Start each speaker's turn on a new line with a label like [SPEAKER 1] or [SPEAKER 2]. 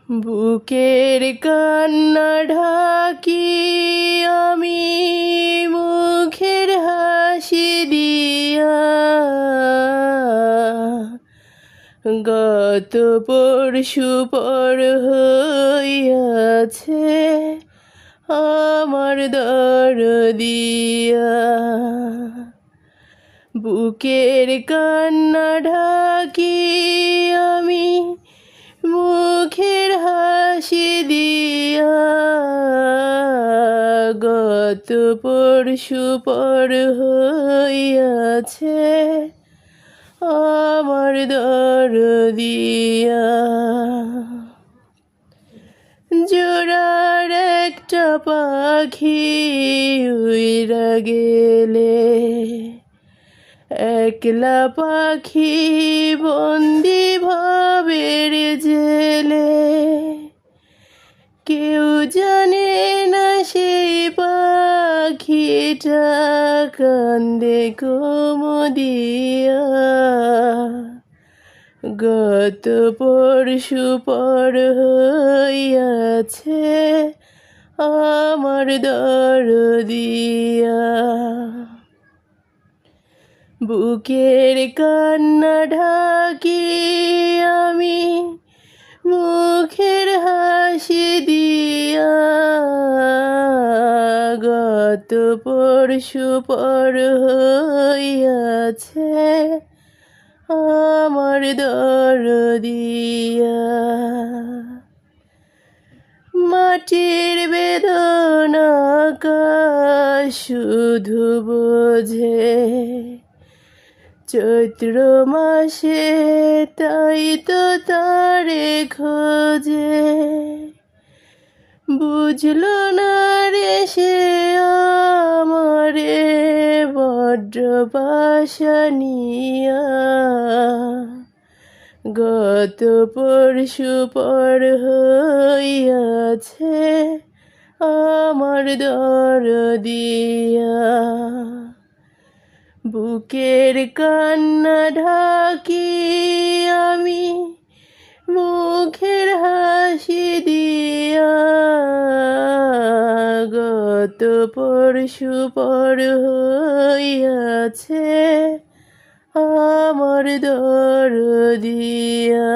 [SPEAKER 1] বুকের কান্না ঢাকি আমি মুখের হাসি দিয়া, গত পরশু পর হইয়াছে আমার দরদিয়া। বুকের কান্না ঢাকি আমি মুখের হাসি দিয়া, গত পরশু পর হইয়াছে আমার দরদিয়া। জোড়ার একটা পাখি উইরা গেলে, একলা পাখি বন্দি ভাবের জেলে, কেউ জানে না সেই পাখিটা কান্দে কুমুদিয়া। গত পরশু পর হইয়াছে আমার দরদিয়া। বুকের কান্না ঢাকি আমি মুখের হাসি দিয়া, গত পরশু পর হইয়াছে আমার দরদিয়া। মাটির বেদনা আকাশ শুধু বোঝে, চৈত্র মাসে তাই তো তারে খোঁজে। বুঝলো না রে সে আমারে বড্ড বাসানিয়া, গত পরশু পর হইয়াছে আমার দরদিয়া। বুকের কান্না ঢাকি আমি মুখের হাসি দিয়া, গত পরশু পর হইয়াছে আমার দরদিয়া।